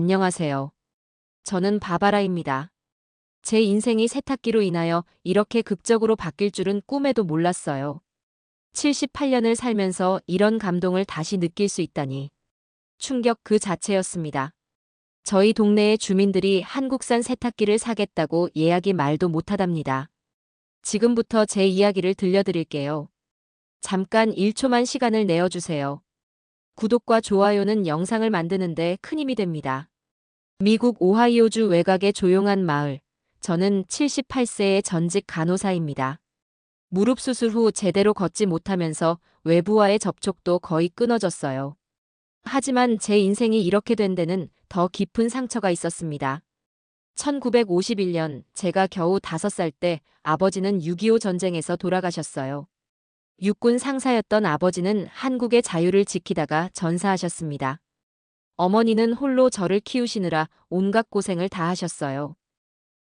안녕하세요. 저는 바바라입니다. 제 인생이 세탁기로 인하여 이렇게 극적으로 바뀔 줄은 꿈에도 몰랐어요. 78년을 살면서 이런 감동을 다시 느낄 수 있다니. 충격 그 자체였습니다. 저희 동네의 주민들이 한국산 세탁기를 사겠다고 예약이 말도 못하답니다. 지금부터 제 이야기를 들려드릴게요. 잠깐 1초만 시간을 내어주세요. 구독과 좋아요는 영상을 만드는데 큰 힘이 됩니다. 미국 오하이오주 외곽의 조용한 마을. 저는 78세의 전직 간호사입니다. 무릎 수술 후 제대로 걷지 못하면서 외부와의 접촉도 거의 끊어졌어요. 하지만 제 인생이 이렇게 된 데는 더 깊은 상처가 있었습니다. 1951년 제가 겨우 5살 때 아버지는 6.25 전쟁에서 돌아가셨어요. 육군 상사였던 아버지는 한국의 자유를 지키다가 전사하셨습니다. 어머니는 홀로 저를 키우시느라 온갖 고생을 다 하셨어요.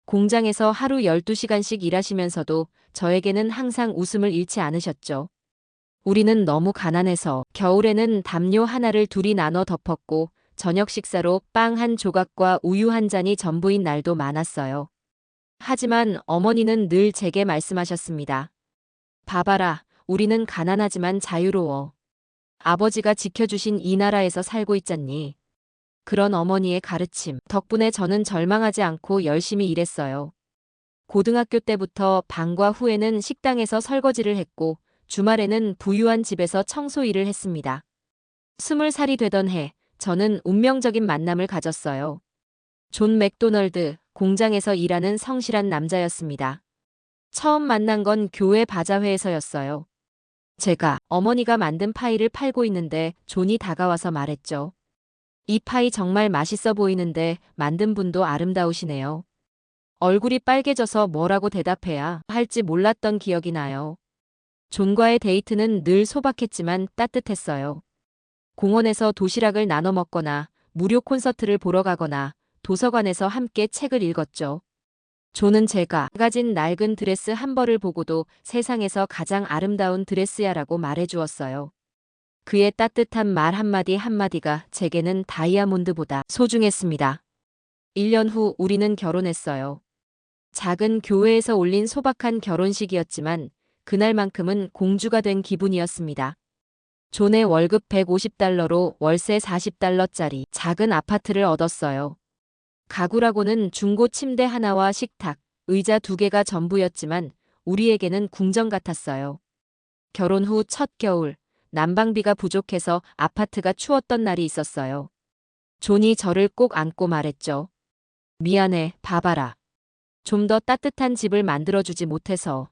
공장에서 하루 12시간씩 일하시면서도 저에게는 항상 웃음을 잃지 않으셨죠. 우리는 너무 가난해서 겨울에는 담요 하나를 둘이 나눠 덮었고 저녁 식사로 빵 한 조각과 우유 한 잔이 전부인 날도 많았어요. 하지만 어머니는 늘 제게 말씀하셨습니다. 봐봐라, 우리는 가난하지만 자유로워. 아버지가 지켜주신 이 나라에서 살고 있잖니. 그런 어머니의 가르침 덕분에 저는 절망하지 않고 열심히 일했어요. 고등학교 때부터 방과 후에는 식당에서 설거지를 했고 주말에는 부유한 집에서 청소 일을 했습니다. 20살이 되던 해 저는 운명적인 만남을 가졌어요. 존 맥도널드 공장에서 일하는 성실한 남자였습니다. 처음 만난 건 교회 바자회에서였어요. 제가 어머니가 만든 파이를 팔고 있는데 존이 다가와서 말했죠. 이 파이 정말 맛있어 보이는데 만든 분도 아름다우시네요. 얼굴이 빨개져서 뭐라고 대답해야 할지 몰랐던 기억이 나요. 존과의 데이트는 늘 소박했지만 따뜻했어요. 공원에서 도시락을 나눠 먹거나 무료 콘서트를 보러 가거나 도서관에서 함께 책을 읽었죠. 존은 제가 가진 낡은 드레스 한 벌을 보고도 세상에서 가장 아름다운 드레스야라고 말해주었어요. 그의 따뜻한 말 한마디 한마디가 제게는 다이아몬드보다 소중했습니다. 1년 후 우리는 결혼했어요. 작은 교회에서 올린 소박한 결혼식이었지만 그날만큼은 공주가 된 기분이었습니다. 존의 월급 150달러로 월세 40달러짜리 작은 아파트를 얻었어요. 가구라고는 중고 침대 하나와 식탁, 의자 2개가 전부였지만 우리에게는 궁전 같았어요. 결혼 후 첫 겨울, 난방비가 부족해서 아파트가 추웠던 날이 있었어요. 존이 저를 꼭 안고 말했죠. 미안해, 바바라. 좀 더 따뜻한 집을 만들어주지 못해서.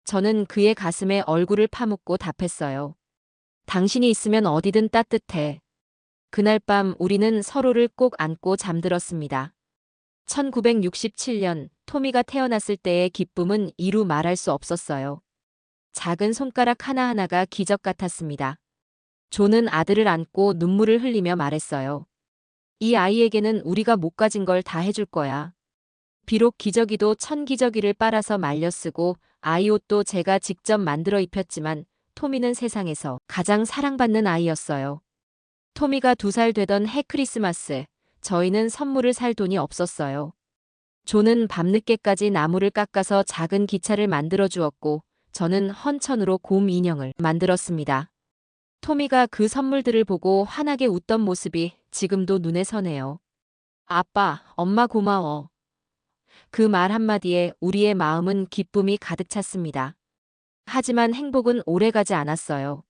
저는 그의 가슴에 얼굴을 파묻고 답했어요. 당신이 있으면 어디든 따뜻해. 그날 밤 우리는 서로를 꼭 안고 잠들었습니다. 1967년 토미가 태어났을 때의 기쁨은 이루 말할 수 없었어요. 작은 손가락 하나하나가 기적 같았습니다. 존은 아들을 안고 눈물을 흘리며 말했어요. 이 아이에게는 우리가 못 가진 걸 다 해줄 거야. 비록 기저귀도 천기저귀를 빨아서 말려 쓰고 아이 옷도 제가 직접 만들어 입혔지만 토미는 세상에서 가장 사랑받는 아이였어요. 토미가 2살 되던 해 크리스마스, 저희는 선물을 살 돈이 없었어요. 존은 밤늦게까지 나무를 깎아서 작은 기차를 만들어 주었고 저는 헌천으로 곰 인형을 만들었습니다. 토미가 그 선물들을 보고 환하게 웃던 모습이 지금도 눈에 선해요. 아빠, 엄마 고마워. 그 말 한마디에 우리의 마음은 기쁨이 가득 찼습니다. 하지만 행복은 오래가지 않았어요.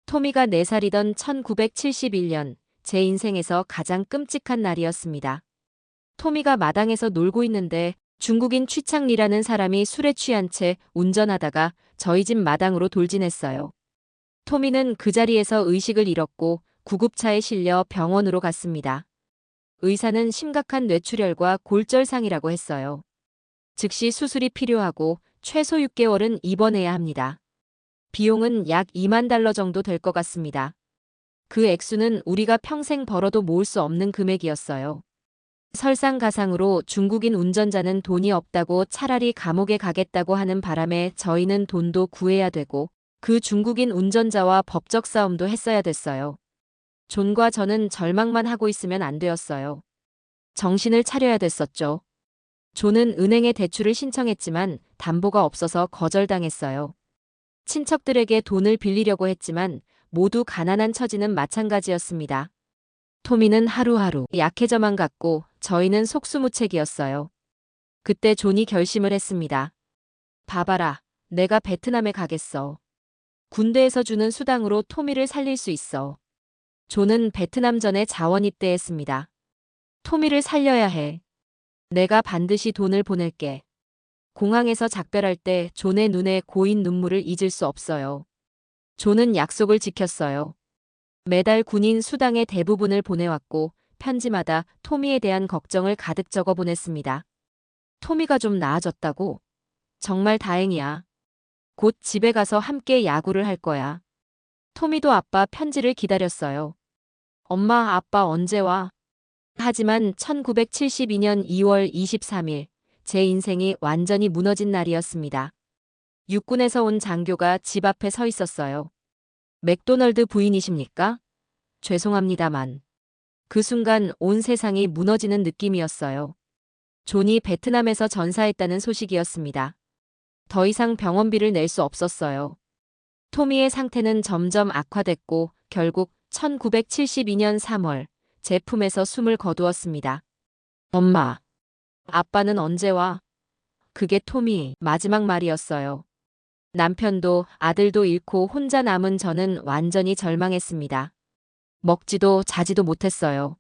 토미가 4살이던 1971년, 제 인생에서 가장 끔찍한 날이었습니다. 토미가 마당에서 놀고 있는데 중국인 취창리라는 사람이 술에 취한 채 운전하다가 저희 집 마당으로 돌진했어요. 토미는 그 자리에서 의식을 잃었고 구급차에 실려 병원으로 갔습니다. 의사는 심각한 뇌출혈과 골절상이라고 했어요. 즉시 수술이 필요하고 최소 6개월은 입원해야 합니다. 비용은 약 2만 달러 정도 될 것 같습니다. 그 액수는 우리가 평생 벌어도 모을 수 없는 금액이었어요. 설상가상으로 중국인 운전자는 돈이 없다고 차라리 감옥에 가겠다고 하는 바람에 저희는 돈도 구해야 되고 그 중국인 운전자와 법적 싸움도 했어야 됐어요. 존과 저는 절망만 하고 있으면 안 되었어요. 정신을 차려야 됐었죠. 존은 은행에 대출을 신청했지만 담보가 없어서 거절당했어요. 친척들에게 돈을 빌리려고 했지만 모두 가난한 처지는 마찬가지였습니다. 토미는 하루하루 약해져만 갔고 저희는 속수무책이었어요. 그때 존이 결심을 했습니다. 봐봐라, 내가 베트남에 가겠어. 군대에서 주는 수당으로 토미를 살릴 수 있어. 존은 베트남전에 자원 입대했습니다. 토미를 살려야 해. 내가 반드시 돈을 보낼게. 공항에서 작별할 때 존의 눈에 고인 눈물을 잊을 수 없어요. 존은 약속을 지켰어요. 매달 군인 수당의 대부분을 보내왔고 편지마다 토미에 대한 걱정을 가득 적어 보냈습니다. 토미가 좀 나아졌다고? 정말 다행이야. 곧 집에 가서 함께 야구를 할 거야. 토미도 아빠 편지를 기다렸어요. 엄마, 아빠 언제 와? 하지만 1972년 2월 23일, 제 인생이 완전히 무너진 날이었습니다. 육군에서 온 장교가 집 앞에 서 있었어요. 맥도널드 부인이십니까? 죄송합니다만. 그 순간 온 세상이 무너지는 느낌이었어요. 존이 베트남에서 전사했다는 소식이었습니다. 더 이상 병원비를 낼 수 없었어요. 토미의 상태는 점점 악화됐고 결국 1972년 3월 제 품에서 숨을 거두었습니다. 엄마, 아빠는 언제 와? 그게 토미의 마지막 말이었어요. 남편도 아들도 잃고 혼자 남은 저는 완전히 절망했습니다. 먹지도 자지도 못했어요.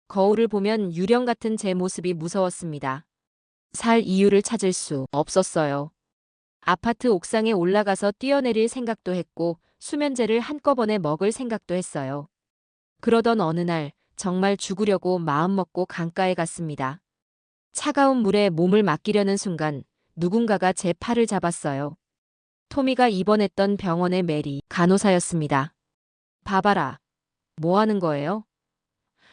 거울을 보면 유령 같은 제 모습이 무서웠습니다. 살 이유를 찾을 수 없었어요. 아파트 옥상에 올라가서 뛰어내릴 생각도 했고 수면제를 한꺼번에 먹을 생각도 했어요. 그러던 어느 날 정말 죽으려고 마음먹고 강가에 갔습니다. 차가운 물에 몸을 맡기려는 순간 누군가가 제 팔을 잡았어요. 토미가 입원했던 병원의 메리 간호사였습니다. 봐봐라. 뭐 하는 거예요?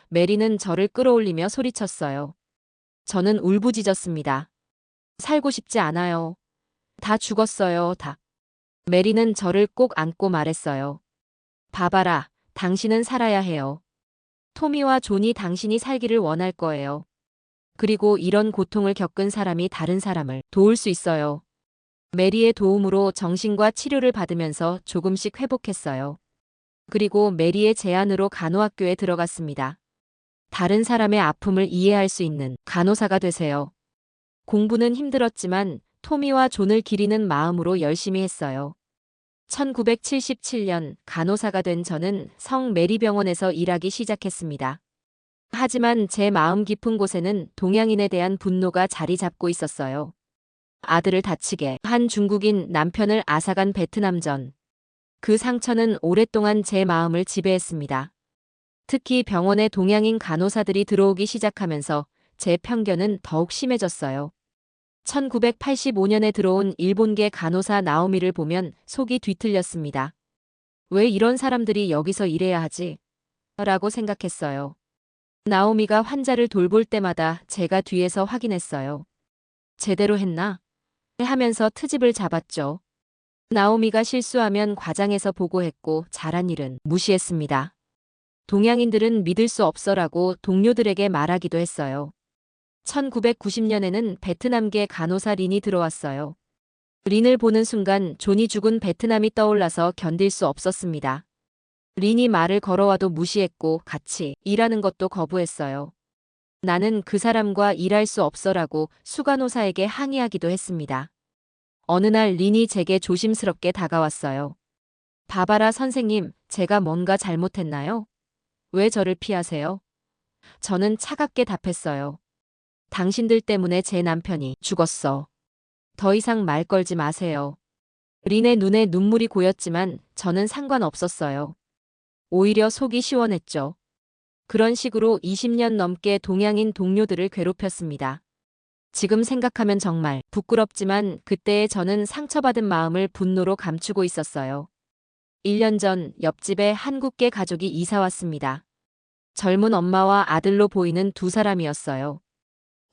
메리는 저를 끌어올리며 소리쳤어요. 저는 울부짖었습니다. 살고 싶지 않아요. 다 죽었어요, 다. 메리는 저를 꼭 안고 말했어요. 봐봐라, 당신은 살아야 해요. 토미와 존이 당신이 살기를 원할 거예요. 그리고 이런 고통을 겪은 사람이 다른 사람을 도울 수 있어요. 메리의 도움으로 정신과 치료를 받으면서 조금씩 회복했어요. 그리고 메리의 제안으로 간호학교에 들어갔습니다. 다른 사람의 아픔을 이해할 수 있는 간호사가 되세요. 공부는 힘들었지만 토미와 존을 기리는 마음으로 열심히 했어요. 1977년 간호사가 된 저는 성 메리병원에서 일하기 시작했습니다. 하지만 제 마음 깊은 곳에는 동양인에 대한 분노가 자리 잡고 있었어요. 아들을 다치게 한 중국인, 남편을 앗아간 베트남전. 그 상처는 오랫동안 제 마음을 지배했습니다. 특히 병원에 동양인 간호사들이 들어오기 시작하면서 제 편견은 더욱 심해졌어요. 1985년에 들어온 일본계 간호사 나오미를 보면 속이 뒤틀렸습니다. 왜 이런 사람들이 여기서 일해야 하지? 라고 생각했어요. 나오미가 환자를 돌볼 때마다 제가 뒤에서 확인했어요. 제대로 했나? 하면서 트집을 잡았죠. 나오미가 실수하면 과장해서 보고했고 잘한 일은 무시했습니다. 동양인들은 믿을 수 없어라고 동료들에게 말하기도 했어요. 1990년에는 베트남계 간호사 린이 들어왔어요. 린을 보는 순간 존이 죽은 베트남이 떠올라서 견딜 수 없었습니다. 린이 말을 걸어와도 무시했고 같이 일하는 것도 거부했어요. 나는 그 사람과 일할 수 없어라고 수간호사에게 항의하기도 했습니다. 어느 날 린이 제게 조심스럽게 다가왔어요. 봐봐라 선생님, 제가 뭔가 잘못했나요? 왜 저를 피하세요? 저는 차갑게 답했어요. 당신들 때문에 제 남편이 죽었어. 더 이상 말 걸지 마세요. 린의 눈에 눈물이 고였지만 저는 상관없었어요. 오히려 속이 시원했죠. 그런 식으로 20년 넘게 동양인 동료들을 괴롭혔습니다. 지금 생각하면 정말 부끄럽지만 그때의 저는 상처받은 마음을 분노로 감추고 있었어요. 1년 전 옆집에 한국계 가족이 이사 왔습니다. 젊은 엄마와 아들로 보이는 두 사람이었어요.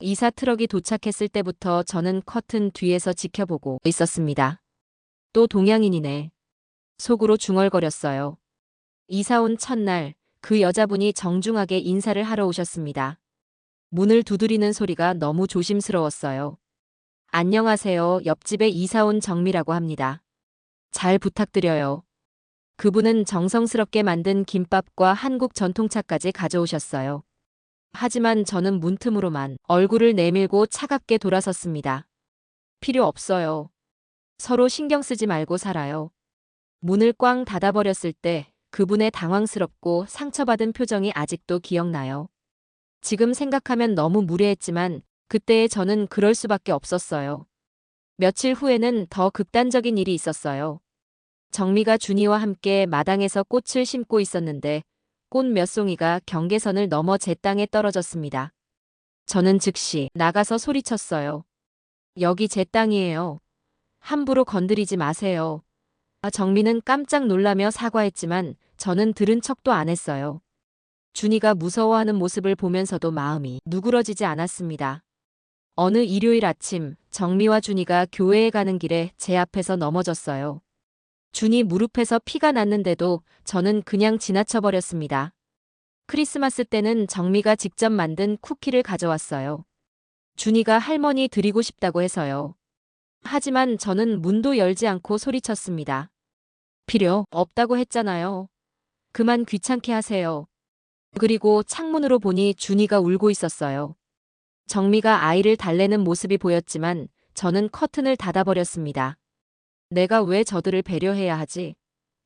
이사 트럭이 도착했을 때부터 저는 커튼 뒤에서 지켜보고 있었습니다. 또 동양인이네. 속으로 중얼거렸어요. 이사 온 첫날 그 여자분이 정중하게 인사를 하러 오셨습니다. 문을 두드리는 소리가 너무 조심스러웠어요. 안녕하세요. 옆집에 이사 온 정미라고 합니다. 잘 부탁드려요. 그분은 정성스럽게 만든 김밥과 한국 전통차까지 가져오셨어요. 하지만 저는 문틈으로만 얼굴을 내밀고 차갑게 돌아섰습니다. 필요 없어요. 서로 신경 쓰지 말고 살아요. 문을 꽝 닫아버렸을 때 그분의 당황스럽고 상처받은 표정이 아직도 기억나요. 지금 생각하면 너무 무례했지만 그때의 저는 그럴 수밖에 없었어요. 며칠 후에는 더 극단적인 일이 있었어요. 정미가 준이와 함께 마당에서 꽃을 심고 있었는데 꽃 몇 송이가 경계선을 넘어 제 땅에 떨어졌습니다. 저는 즉시 나가서 소리쳤어요. 여기 제 땅이에요. 함부로 건드리지 마세요. 정미는 깜짝 놀라며 사과했지만 저는 들은 척도 안 했어요. 준이가 무서워하는 모습을 보면서도 마음이 누그러지지 않았습니다. 어느 일요일 아침 정미와 준이가 교회에 가는 길에 제 앞에서 넘어졌어요. 준이 무릎에서 피가 났는데도 저는 그냥 지나쳐버렸습니다. 크리스마스 때는 정미가 직접 만든 쿠키를 가져왔어요. 준이가 할머니 드리고 싶다고 해서요. 하지만 저는 문도 열지 않고 소리쳤습니다. 필요 없다고 했잖아요. 그만 귀찮게 하세요. 그리고 창문으로 보니 준이가 울고 있었어요. 정미가 아이를 달래는 모습이 보였지만 저는 커튼을 닫아버렸습니다. 내가 왜 저들을 배려해야 하지?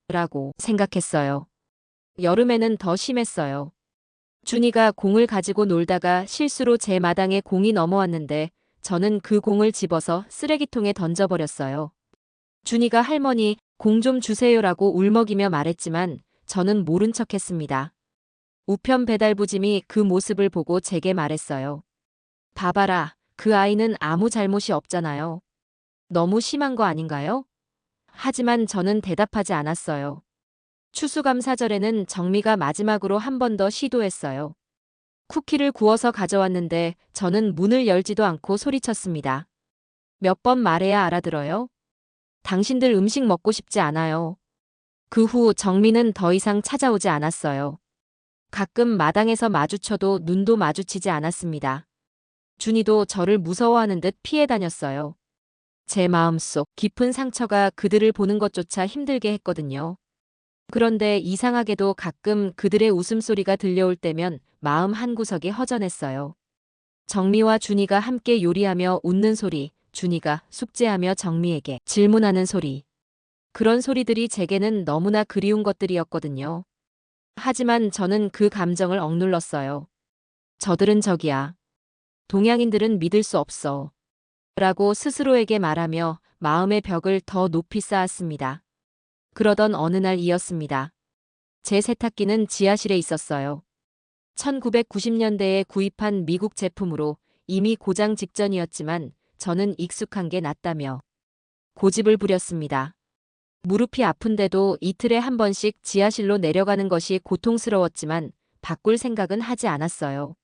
라고 생각했어요. 여름에는 더 심했어요. 준이가 공을 가지고 놀다가 실수로 제 마당에 공이 넘어왔는데 저는 그 공을 집어서 쓰레기통에 던져버렸어요. 준이가 할머니, 공 좀 주세요라고 울먹이며 말했지만 저는 모른 척했습니다. 우편 배달부짐이 그 모습을 보고 제게 말했어요. 봐봐라, 그 아이는 아무 잘못이 없잖아요. 너무 심한 거 아닌가요? 하지만 저는 대답하지 않았어요. 추수감사절에는 정미가 마지막으로 한 번 더 시도했어요. 쿠키를 구워서 가져왔는데 저는 문을 열지도 않고 소리쳤습니다. 몇 번 말해야 알아들어요? 당신들 음식 먹고 싶지 않아요. 그 후 정미는 더 이상 찾아오지 않았어요. 가끔 마당에서 마주쳐도 눈도 마주치지 않았습니다. 준이도 저를 무서워하는 듯 피해 다녔어요. 제 마음속 깊은 상처가 그들을 보는 것조차 힘들게 했거든요. 그런데 이상하게도 가끔 그들의 웃음소리가 들려올 때면 마음 한구석이 허전했어요. 정미와 준이가 함께 요리하며 웃는 소리, 준이가 숙제하며 정미에게 질문하는 소리. 그런 소리들이 제게는 너무나 그리운 것들이었거든요. 하지만 저는 그 감정을 억눌렀어요. 저들은 적이야. 동양인들은 믿을 수 없어. 라고 스스로에게 말하며 마음의 벽을 더 높이 쌓았습니다. 그러던 어느 날이었습니다. 제 세탁기는 지하실에 있었어요. 1990년대에 구입한 미국 제품으로 이미 고장 직전이었지만 저는 익숙한 게 낫다며 고집을 부렸습니다. 무릎이 아픈데도 이틀에 한 번씩 지하실로 내려가는 것이 고통스러웠지만 바꿀 생각은 하지 않았어요.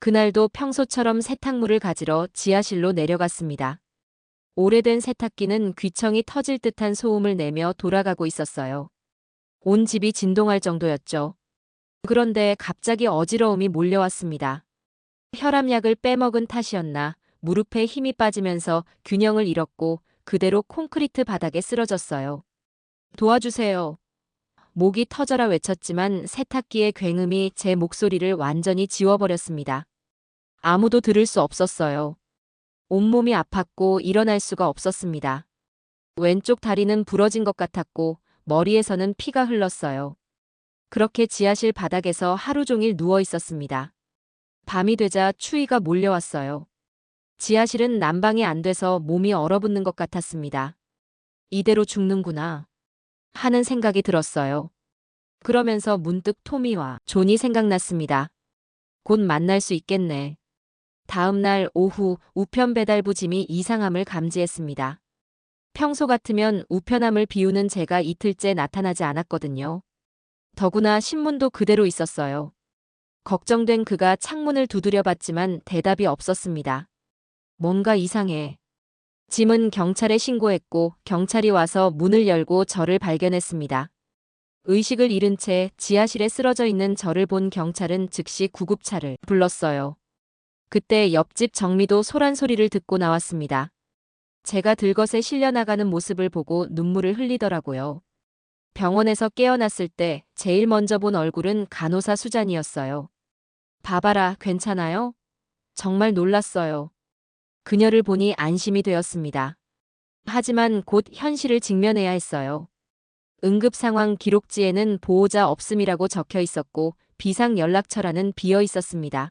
그날도 평소처럼 세탁물을 가지러 지하실로 내려갔습니다. 오래된 세탁기는 귀청이 터질 듯한 소음을 내며 돌아가고 있었어요. 온 집이 진동할 정도였죠. 그런데 갑자기 어지러움이 몰려왔습니다. 혈압약을 빼먹은 탓이었나 무릎에 힘이 빠지면서 균형을 잃었고 그대로 콘크리트 바닥에 쓰러졌어요. 도와주세요. 목이 터져라 외쳤지만 세탁기의 굉음이 제 목소리를 완전히 지워버렸습니다. 아무도 들을 수 없었어요. 온몸이 아팠고 일어날 수가 없었습니다. 왼쪽 다리는 부러진 것 같았고 머리에서는 피가 흘렀어요. 그렇게 지하실 바닥에서 하루 종일 누워 있었습니다. 밤이 되자 추위가 몰려왔어요. 지하실은 난방이 안 돼서 몸이 얼어붙는 것 같았습니다. 이대로 죽는구나 하는 생각이 들었어요. 그러면서 문득 토미와 존이 생각났습니다. 곧 만날 수 있겠네. 다음 날 오후 우편 배달부 짐이 이상함을 감지했습니다. 평소 같으면 우편함을 비우는 제가 이틀째 나타나지 않았거든요. 더구나 신문도 그대로 있었어요. 걱정된 그가 창문을 두드려 봤지만 대답이 없었습니다. 뭔가 이상해. 짐은 경찰에 신고했고 경찰이 와서 문을 열고 저를 발견했습니다. 의식을 잃은 채 지하실에 쓰러져 있는 저를 본 경찰은 즉시 구급차를 불렀어요. 그때 옆집 정미도 소란 소리를 듣고 나왔습니다. 제가 들것에 실려나가는 모습을 보고 눈물을 흘리더라고요. 병원에서 깨어났을 때 제일 먼저 본 얼굴은 간호사 수잔이었어요. 봐봐라, 괜찮아요? 정말 놀랐어요. 그녀를 보니 안심이 되었습니다. 하지만 곧 현실을 직면해야 했어요. 응급 상황 기록지에는 보호자 없음이라고 적혀 있었고 비상 연락처라는 비어 있었습니다.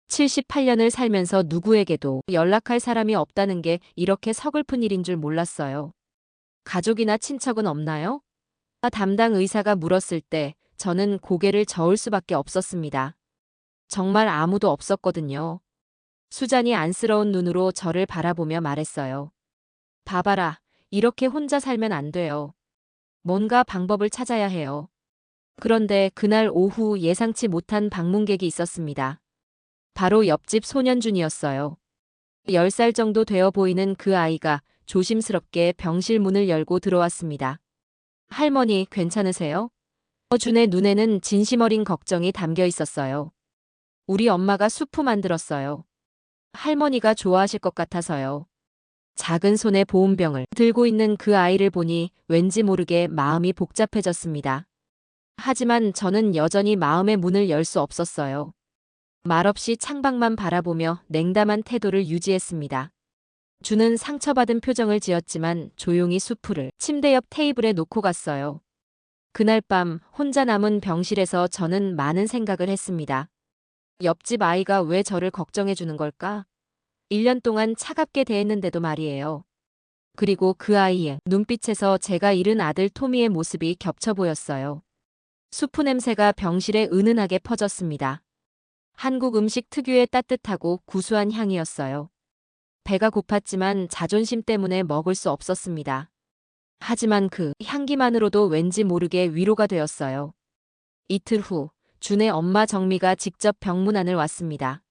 78년을 살면서 누구에게도 연락할 사람이 없다는 게 이렇게 서글픈 일인 줄 몰랐어요. 가족이나 친척은 없나요? 담당 의사가 물었을 때 저는 고개를 저을 수밖에 없었습니다. 정말 아무도 없었거든요. 수잔이 안쓰러운 눈으로 저를 바라보며 말했어요. 봐봐라, 이렇게 혼자 살면 안 돼요. 뭔가 방법을 찾아야 해요. 그런데 그날 오후 예상치 못한 방문객이 있었습니다. 바로 옆집 소년준이었어요. 10살 정도 되어 보이는 그 아이가 조심스럽게 병실 문을 열고 들어왔습니다. 할머니, 괜찮으세요? 준의 눈에는 진심 어린 걱정이 담겨 있었어요. 우리 엄마가 수프 만들었어요. 할머니가 좋아하실 것 같아서요. 작은 손에 보온병을 들고 있는 그 아이를 보니 왠지 모르게 마음이 복잡해졌습니다. 하지만 저는 여전히 마음의 문을 열 수 없었어요. 말없이 창밖만 바라보며 냉담한 태도를 유지했습니다. 주는 상처받은 표정을 지었지만 조용히 수프를 침대 옆 테이블에 놓고 갔어요. 그날 밤 혼자 남은 병실에서 저는 많은 생각을 했습니다. 옆집 아이가 왜 저를 걱정해 주는 걸까? 1년 동안 차갑게 대했는데도 말이에요. 그리고 그 아이의 눈빛에서 제가 잃은 아들 토미의 모습이 겹쳐 보였어요. 수프 냄새가 병실에 은은하게 퍼졌습니다. 한국 음식 특유의 따뜻하고 구수한 향이었어요. 배가 고팠지만 자존심 때문에 먹을 수 없었습니다. 하지만 그 향기만으로도 왠지 모르게 위로가 되었어요. 이틀 후, 준의 엄마 정미가 직접 병문안을 왔습니다.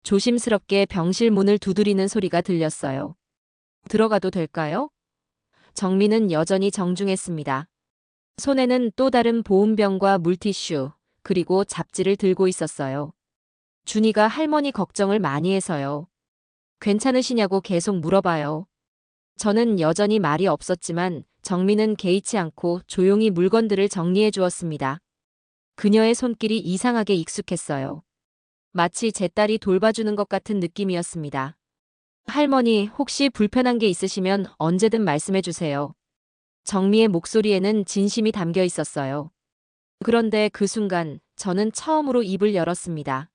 조심스럽게 병실 문을 두드리는 소리가 들렸어요. 들어가도 될까요? 정미는 여전히 정중했습니다. 손에는 또 다른 보온병과 물티슈, 그리고 잡지를 들고 있었어요. 준이가 할머니 걱정을 많이 해서요. 괜찮으시냐고 계속 물어봐요. 저는 여전히 말이 없었지만 정미는 개의치 않고 조용히 물건들을 정리해 주었습니다. 그녀의 손길이 이상하게 익숙했어요. 마치 제 딸이 돌봐주는 것 같은 느낌이었습니다. 할머니, 혹시 불편한 게 있으시면 언제든 말씀해 주세요. 정미의 목소리에는 진심이 담겨 있었어요. 그런데 그 순간 저는 처음으로 입을 열었습니다.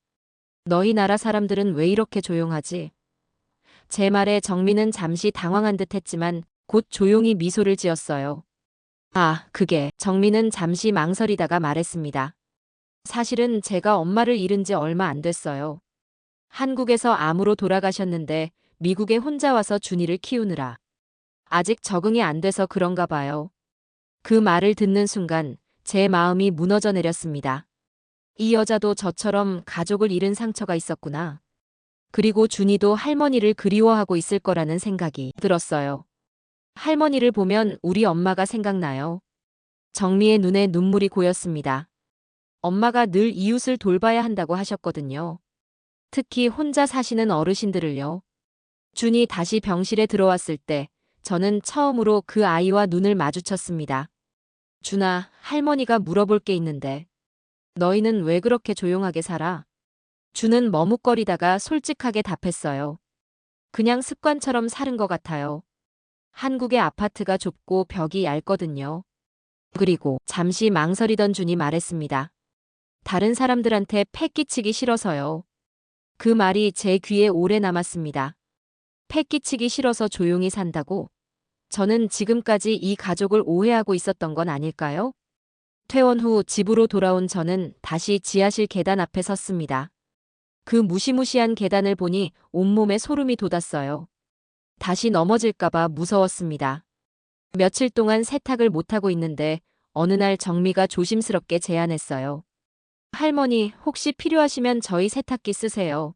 너희 나라 사람들은 왜 이렇게 조용하지? 제 말에 정미는 잠시 당황한 듯 했지만 곧 조용히 미소를 지었어요. 그게 정미는 잠시 망설이다가 말했습니다. 사실은 제가 엄마를 잃은 지 얼마 안 됐어요. 한국에서 암으로 돌아가셨는데 미국에 혼자 와서 준이를 키우느라 아직 적응이 안 돼서 그런가 봐요. 그 말을 듣는 순간 제 마음이 무너져 내렸습니다. 이 여자도 저처럼 가족을 잃은 상처가 있었구나. 그리고 준이도 할머니를 그리워하고 있을 거라는 생각이 들었어요. 할머니를 보면 우리 엄마가 생각나요. 정미의 눈에 눈물이 고였습니다. 엄마가 늘 이웃을 돌봐야 한다고 하셨거든요. 특히 혼자 사시는 어르신들을요. 준이 다시 병실에 들어왔을 때 저는 처음으로 그 아이와 눈을 마주쳤습니다. 준아, 할머니가 물어볼 게 있는데 너희는 왜 그렇게 조용하게 살아? 준은 머뭇거리다가 솔직하게 답했어요. 그냥 습관처럼 사는 것 같아요. 한국의 아파트가 좁고 벽이 얇거든요. 그리고 잠시 망설이던 준이 말했습니다. 다른 사람들한테 패 끼치기 싫어서요. 그 말이 제 귀에 오래 남았습니다. 패 끼치기 싫어서 조용히 산다고? 저는 지금까지 이 가족을 오해하고 있었던 건 아닐까요? 퇴원 후 집으로 돌아온 저는 다시 지하실 계단 앞에 섰습니다. 그 무시무시한 계단을 보니 온몸에 소름이 돋았어요. 다시 넘어질까봐 무서웠습니다. 며칠 동안 세탁을 못하고 있는데 어느 날 정미가 조심스럽게 제안했어요. 할머니, 혹시 필요하시면 저희 세탁기 쓰세요.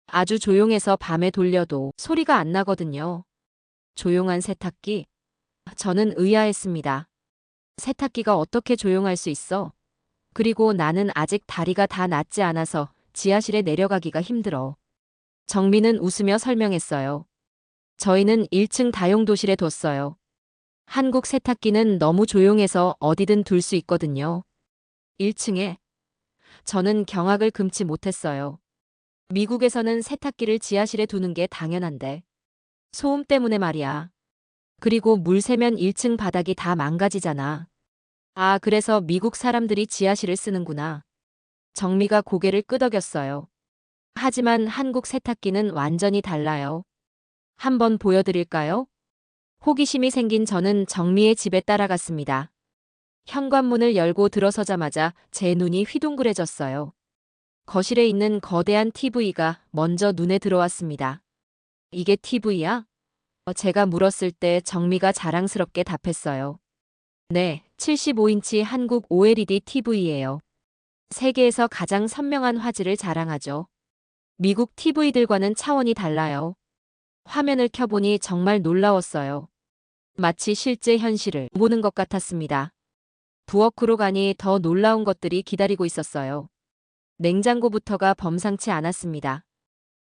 아주 조용해서 밤에 돌려도 소리가 안 나거든요. 조용한 세탁기? 저는 의아했습니다. 세탁기가 어떻게 조용할 수 있어? 그리고 나는 아직 다리가 다 낫지 않아서 지하실에 내려가기가 힘들어. 정미는 웃으며 설명했어요. 저희는 1층 다용도실에 뒀어요. 한국 세탁기는 너무 조용해서 어디든 둘 수 있거든요. 1층에 저는 경악을 금치 못했어요. 미국에서는 세탁기를 지하실에 두는 게 당연한데. 소음 때문에 말이야. 그리고 물 새면 1층 바닥이 다 망가지잖아. 아, 그래서 미국 사람들이 지하실을 쓰는구나. 정미가 고개를 끄덕였어요. 하지만 한국 세탁기는 완전히 달라요. 한번 보여드릴까요? 호기심이 생긴 저는 정미의 집에 따라갔습니다. 현관문을 열고 들어서자마자 제 눈이 휘둥그레졌어요. 거실에 있는 거대한 TV가 먼저 눈에 들어왔습니다. 이게 TV야? 제가 물었을 때 정미가 자랑스럽게 답했어요. 네, 75인치 한국 OLED TV예요. 세계에서 가장 선명한 화질을 자랑하죠. 미국 TV들과는 차원이 달라요. 화면을 켜보니 정말 놀라웠어요. 마치 실제 현실을 보는 것 같았습니다. 부엌으로 가니 더 놀라운 것들이 기다리고 있었어요. 냉장고부터가 범상치 않았습니다.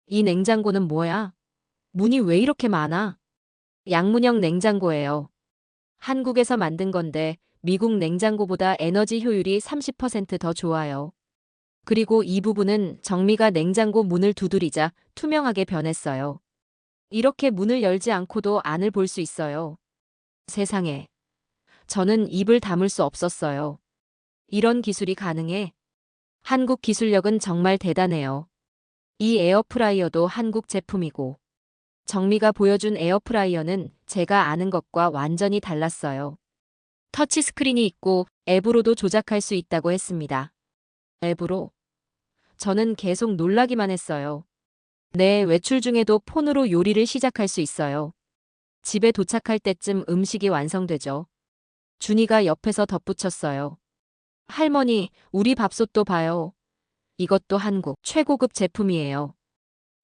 이 냉장고는 뭐야? 문이 왜 이렇게 많아? 양문형 냉장고예요. 한국에서 만든 건데 미국 냉장고보다 에너지 효율이 30% 더 좋아요. 그리고 이 부분은 정미가 냉장고 문을 두드리자 투명하게 변했어요. 이렇게 문을 열지 않고도 안을 볼 수 있어요. 세상에. 저는 입을 다물 수 없었어요. 이런 기술이 가능해? 한국 기술력은 정말 대단해요. 이 에어프라이어도 한국 제품이고, 정미가 보여준 에어프라이어는 제가 아는 것과 완전히 달랐어요. 터치스크린이 있고 앱으로도 조작할 수 있다고 했습니다. 앱으로? 저는 계속 놀라기만 했어요. 네, 외출 중에도 폰으로 요리를 시작할 수 있어요. 집에 도착할 때쯤 음식이 완성되죠. 준이가 옆에서 덧붙였어요. 할머니, 우리 밥솥도 봐요. 이것도 한국 최고급 제품이에요.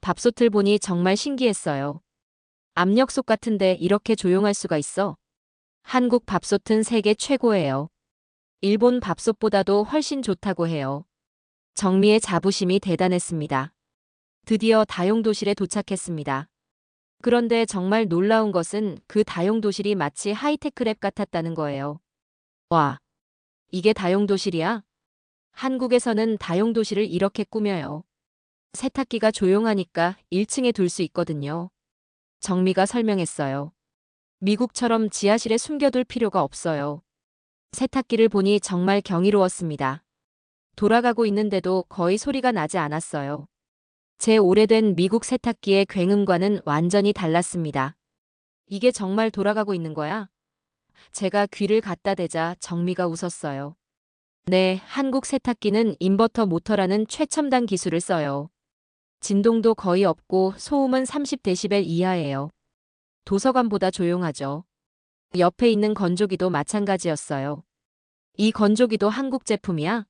밥솥을 보니 정말 신기했어요. 압력솥 같은데 이렇게 조용할 수가 있어? 한국 밥솥은 세계 최고예요. 일본 밥솥보다도 훨씬 좋다고 해요. 정미의 자부심이 대단했습니다. 드디어 다용도실에 도착했습니다. 그런데 정말 놀라운 것은 그 다용도실이 마치 하이테크 랩 같았다는 거예요. 와, 이게 다용도실이야? 한국에서는 다용도실을 이렇게 꾸며요. 세탁기가 조용하니까 1층에 둘 수 있거든요. 정미가 설명했어요. 미국처럼 지하실에 숨겨둘 필요가 없어요. 세탁기를 보니 정말 경이로웠습니다. 돌아가고 있는데도 거의 소리가 나지 않았어요. 제 오래된 미국 세탁기의 굉음과는 완전히 달랐습니다. 이게 정말 돌아가고 있는 거야? 제가 귀를 갖다 대자 정미가 웃었어요. 네, 한국 세탁기는 인버터 모터라는 최첨단 기술을 써요. 진동도 거의 없고 소음은 30데시벨 이하예요. 도서관보다 조용하죠. 옆에 있는 건조기도 마찬가지였어요. 이 건조기도 한국 제품이야?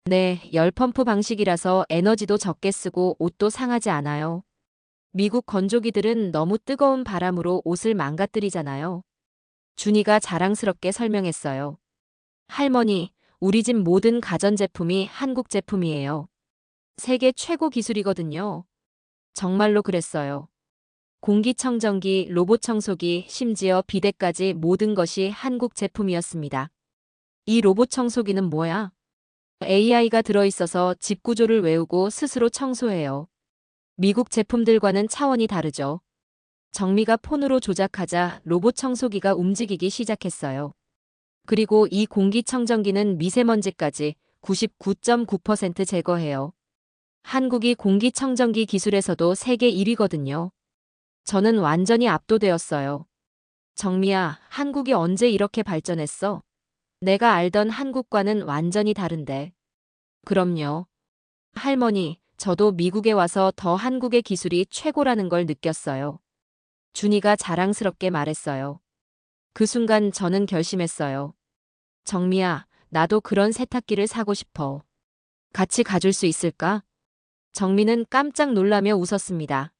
네, 열펌프 방식이라서 에너지도 적게 쓰고 옷도 상하지 않아요. 미국 건조기들은 너무 뜨거운 바람으로 옷을 망가뜨리잖아요. 준이가 자랑스럽게 설명했어요. 할머니, 우리 집 모든 가전제품이 한국 제품이에요. 세계 최고 기술이거든요. 정말로 그랬어요. 공기청정기, 로봇 청소기, 심지어 비데까지 모든 것이 한국 제품이었습니다. 이 로봇 청소기는 뭐야? AI가 들어있어서 집 구조를 외우고 스스로 청소해요. 미국 제품들과는 차원이 다르죠. 정미가 폰으로 조작하자 로봇 청소기가 움직이기 시작했어요. 그리고 이 공기청정기는 미세먼지까지 99.9% 제거해요. 한국이 공기청정기 기술에서도 세계 1위거든요. 저는 완전히 압도되었어요. 정미야, 한국이 언제 이렇게 발전했어? 내가 알던 한국과는 완전히 다른데. 그럼요. 할머니, 저도 미국에 와서 더 한국의 기술이 최고라는 걸 느꼈어요. 준이가 자랑스럽게 말했어요. 그 순간 저는 결심했어요. 정미야, 나도 그런 세탁기를 사고 싶어. 같이 가줄 수 있을까? 정미는 깜짝 놀라며 웃었습니다.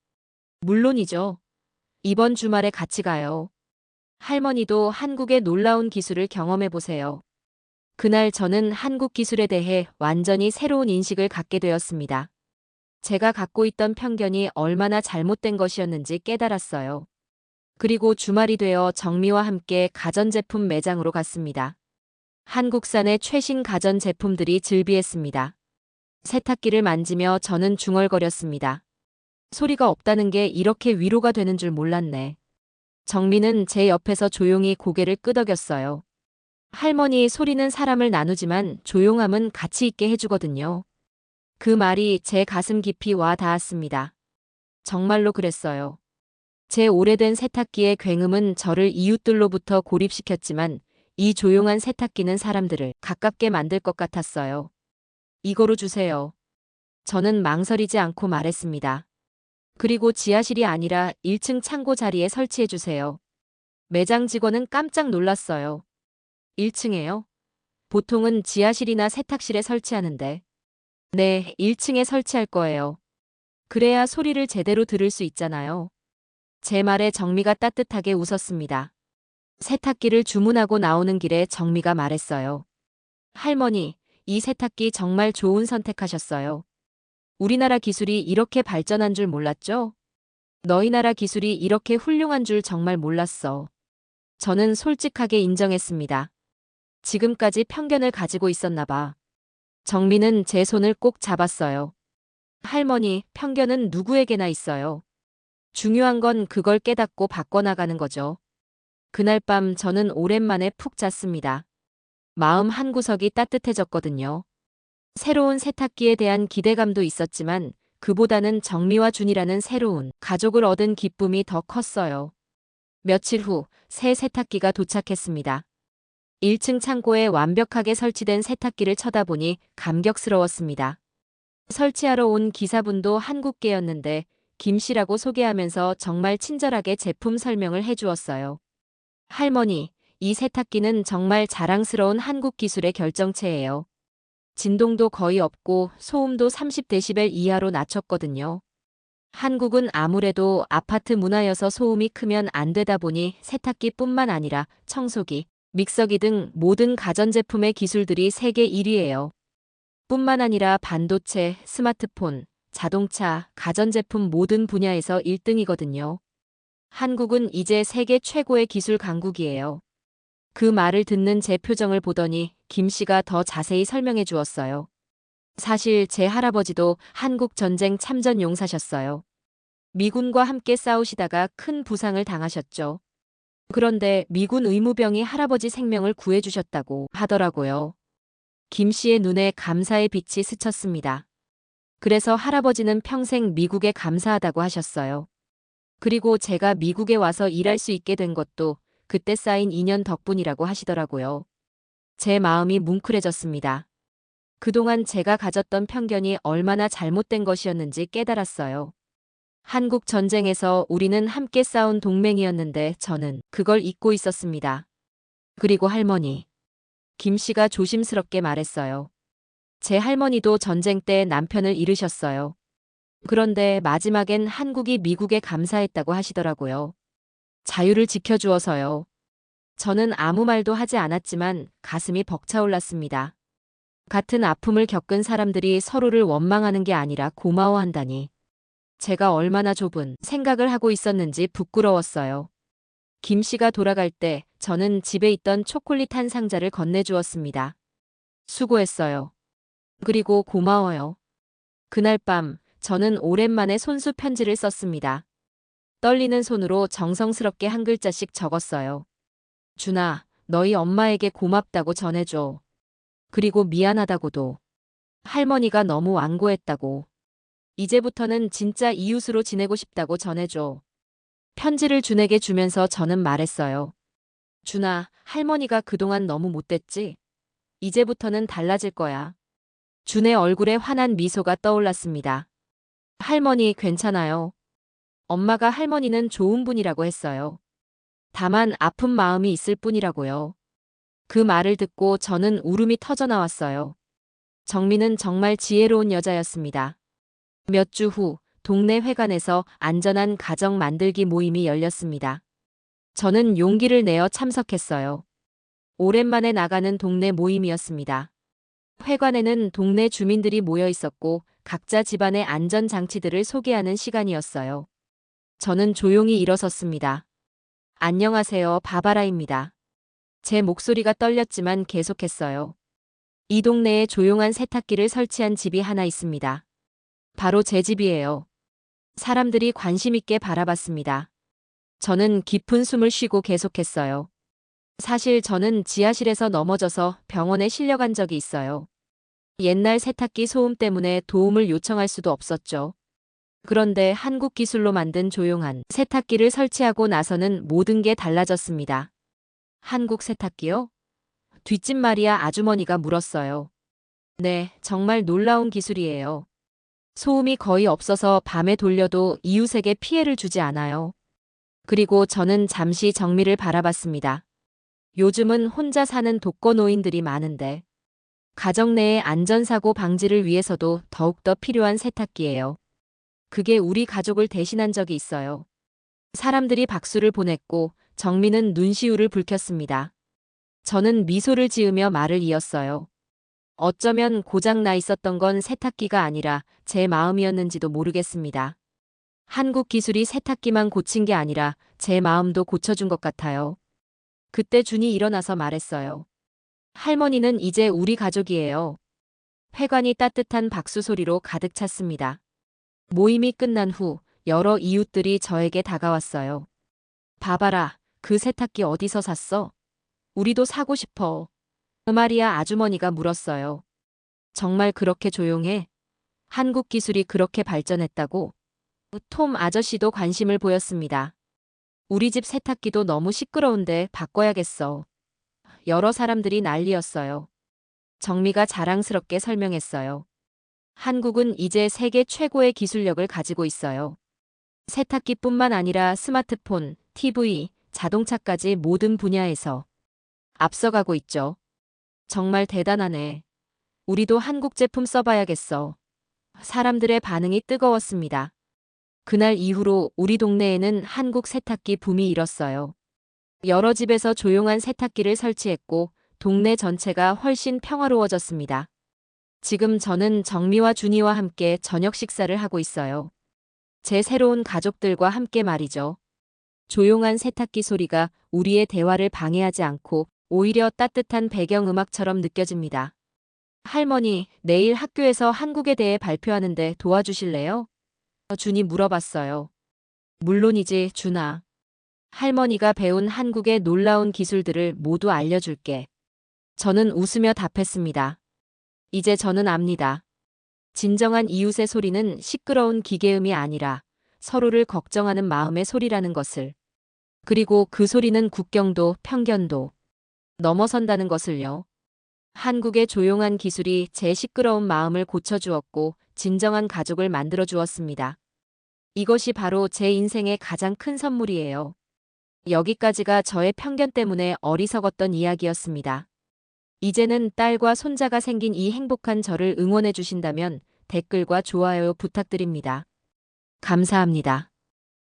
물론이죠. 이번 주말에 같이 가요. 할머니도 한국의 놀라운 기술을 경험해 보세요. 그날 저는 한국 기술에 대해 완전히 새로운 인식을 갖게 되었습니다. 제가 갖고 있던 편견이 얼마나 잘못된 것이었는지 깨달았어요. 그리고 주말이 되어 정미와 함께 가전제품 매장으로 갔습니다. 한국산의 최신 가전제품들이 즐비했습니다. 세탁기를 만지며 저는 중얼거렸습니다. 소리가 없다는 게 이렇게 위로가 되는 줄 몰랐네. 정미는 제 옆에서 조용히 고개를 끄덕였어요. 할머니, 소리는 사람을 나누지만 조용함은 가치 있게 해주거든요. 그 말이 제 가슴 깊이 와 닿았습니다. 정말로 그랬어요. 제 오래된 세탁기의 굉음은 저를 이웃들로부터 고립시켰지만 이 조용한 세탁기는 사람들을 가깝게 만들 것 같았어요. 이거로 주세요. 저는 망설이지 않고 말했습니다. 그리고 지하실이 아니라 1층 창고 자리에 설치해 주세요. 매장 직원은 깜짝 놀랐어요. 1층에요? 보통은 지하실이나 세탁실에 설치하는데. 네, 1층에 설치할 거예요. 그래야 소리를 제대로 들을 수 있잖아요. 제 말에 정미가 따뜻하게 웃었습니다. 세탁기를 주문하고 나오는 길에 정미가 말했어요. 할머니, 이 세탁기 정말 좋은 선택하셨어요. 우리나라 기술이 이렇게 발전한 줄 몰랐죠? 너희 나라 기술이 이렇게 훌륭한 줄 정말 몰랐어. 저는 솔직하게 인정했습니다. 지금까지 편견을 가지고 있었나 봐. 정미는 제 손을 꼭 잡았어요. 할머니, 편견은 누구에게나 있어요. 중요한 건 그걸 깨닫고 바꿔나가는 거죠. 그날 밤 저는 오랜만에 푹 잤습니다. 마음 한구석이 따뜻해졌거든요. 새로운 세탁기에 대한 기대감도 있었지만 그보다는 정미와 준이라는 새로운 가족을 얻은 기쁨이 더 컸어요. 며칠 후 새 세탁기가 도착했습니다. 1층 창고에 완벽하게 설치된 세탁기를 쳐다보니 감격스러웠습니다. 설치하러 온 기사분도 한국계였는데 김 씨라고 소개하면서 정말 친절하게 제품 설명을 해주었어요. 할머니, 이 세탁기는 정말 자랑스러운 한국 기술의 결정체예요. 진동도 거의 없고 소음도 30데시벨 이하로 낮췄거든요. 한국은 아무래도 아파트 문화여서 소음이 크면 안 되다 보니 세탁기뿐만 아니라 청소기, 믹서기 등 모든 가전제품의 기술들이 세계 1위예요. 뿐만 아니라 반도체, 스마트폰, 자동차, 가전제품 모든 분야에서 1등이거든요. 한국은 이제 세계 최고의 기술 강국이에요. 그 말을 듣는 제 표정을 보더니 김 씨가 더 자세히 설명해 주었어요. 사실 제 할아버지도 한국 전쟁 참전 용사셨어요. 미군과 함께 싸우시다가 큰 부상을 당하셨죠. 그런데 미군 의무병이 할아버지 생명을 구해주셨다고 하더라고요. 김 씨의 눈에 감사의 빛이 스쳤습니다. 그래서 할아버지는 평생 미국에 감사하다고 하셨어요. 그리고 제가 미국에 와서 일할 수 있게 된 것도 그때 쌓인 인연 덕분이라고 하시더라고요. 제 마음이 뭉클해졌습니다. 그동안 제가 가졌던 편견이 얼마나 잘못된 것이었는지 깨달았어요. 한국 전쟁에서 우리는 함께 싸운 동맹이었는데 저는 그걸 잊고 있었습니다. 그리고 할머니. 김 씨가 조심스럽게 말했어요. 제 할머니도 전쟁 때 남편을 잃으셨어요. 그런데 마지막엔 한국이 미국에 감사했다고 하시더라고요. 자유를 지켜주어서요. 저는 아무 말도 하지 않았지만 가슴이 벅차올랐습니다. 같은 아픔을 겪은 사람들이 서로를 원망하는 게 아니라 고마워한다니. 제가 얼마나 좁은 생각을 하고 있었는지 부끄러웠어요. 김 씨가 돌아갈 때 저는 집에 있던 초콜릿 한 상자를 건네주었습니다. 수고했어요. 그리고 고마워요. 그날 밤 저는 오랜만에 손수 편지를 썼습니다. 떨리는 손으로 정성스럽게 한 글자씩 적었어요. 준아, 너희 엄마에게 고맙다고 전해줘. 그리고 미안하다고도. 할머니가 너무 완고했다고. 이제부터는 진짜 이웃으로 지내고 싶다고 전해줘. 편지를 준에게 주면서 저는 말했어요. 준아, 할머니가 그동안 너무 못됐지? 이제부터는 달라질 거야. 준의 얼굴에 환한 미소가 떠올랐습니다. 할머니 괜찮아요. 엄마가 할머니는 좋은 분이라고 했어요. 다만 아픈 마음이 있을 뿐이라고요. 그 말을 듣고 저는 울음이 터져나왔어요. 정미는 정말 지혜로운 여자였습니다. 몇 주 후 동네 회관에서 안전한 가정 만들기 모임이 열렸습니다. 저는 용기를 내어 참석했어요. 오랜만에 나가는 동네 모임이었습니다. 회관에는 동네 주민들이 모여 있었고 각자 집안의 안전장치들을 소개하는 시간이었어요. 저는 조용히 일어섰습니다. 안녕하세요, 바바라입니다. 제 목소리가 떨렸지만 계속했어요. 이 동네에 조용한 세탁기를 설치한 집이 하나 있습니다. 바로 제 집이에요. 사람들이 관심 있게 바라봤습니다. 저는 깊은 숨을 쉬고 계속했어요. 사실 저는 지하실에서 넘어져서 병원에 실려간 적이 있어요. 옛날 세탁기 소음 때문에 도움을 요청할 수도 없었죠. 그런데 한국 기술로 만든 조용한 세탁기를 설치하고 나서는 모든 게 달라졌습니다. 한국 세탁기요? 뒷집 마리아 아주머니가 물었어요. 네, 정말 놀라운 기술이에요. 소음이 거의 없어서 밤에 돌려도 이웃에게 피해를 주지 않아요. 그리고 저는 잠시 정미를 바라봤습니다. 요즘은 혼자 사는 독거노인들이 많은데 가정 내의 안전사고 방지를 위해서도 더욱더 필요한 세탁기예요. 그게 우리 가족을 대신한 적이 있어요. 사람들이 박수를 보냈고 정미는 눈시울을 붉혔습니다. 저는 미소를 지으며 말을 이었어요. 어쩌면 고장 나 있었던 건 세탁기가 아니라 제 마음이었는지도 모르겠습니다. 한국 기술이 세탁기만 고친 게 아니라 제 마음도 고쳐준 것 같아요. 그때 준이 일어나서 말했어요. 할머니는 이제 우리 가족이에요. 회관이 따뜻한 박수 소리로 가득 찼습니다. 모임이 끝난 후 여러 이웃들이 저에게 다가왔어요. 바바라, 그 세탁기 어디서 샀어? 우리도 사고 싶어. 마리아 아주머니가 물었어요. 정말 그렇게 조용해? 한국 기술이 그렇게 발전했다고? 톰 아저씨도 관심을 보였습니다. 우리 집 세탁기도 너무 시끄러운데 바꿔야겠어. 여러 사람들이 난리였어요. 정미가 자랑스럽게 설명했어요. 한국은 이제 세계 최고의 기술력을 가지고 있어요. 세탁기뿐만 아니라 스마트폰, TV, 자동차까지 모든 분야에서 앞서가고 있죠. 정말 대단하네. 우리도 한국 제품 써봐야겠어. 사람들의 반응이 뜨거웠습니다. 그날 이후로 우리 동네에는 한국 세탁기 붐이 일었어요. 여러 집에서 조용한 세탁기를 설치했고 동네 전체가 훨씬 평화로워졌습니다. 지금 저는 정미와 준이와 함께 저녁 식사를 하고 있어요. 제 새로운 가족들과 함께 말이죠. 조용한 세탁기 소리가 우리의 대화를 방해하지 않고 오히려 따뜻한 배경음악처럼 느껴집니다. 할머니, 내일 학교에서 한국에 대해 발표하는데 도와주실래요? 준이 물어봤어요. 물론이지, 준아. 할머니가 배운 한국의 놀라운 기술들을 모두 알려줄게. 저는 웃으며 답했습니다. 이제 저는 압니다. 진정한 이웃의 소리는 시끄러운 기계음이 아니라 서로를 걱정하는 마음의 소리라는 것을. 그리고 그 소리는 국경도 편견도 넘어선다는 것을요. 한국의 조용한 기술이 제 시끄러운 마음을 고쳐주었고 진정한 가족을 만들어 주었습니다. 이것이 바로 제 인생의 가장 큰 선물이에요. 여기까지가 저의 편견 때문에 어리석었던 이야기였습니다. 이제는 딸과 손자가 생긴 이 행복한 저를 응원해 주신다면 댓글과 좋아요 부탁드립니다. 감사합니다.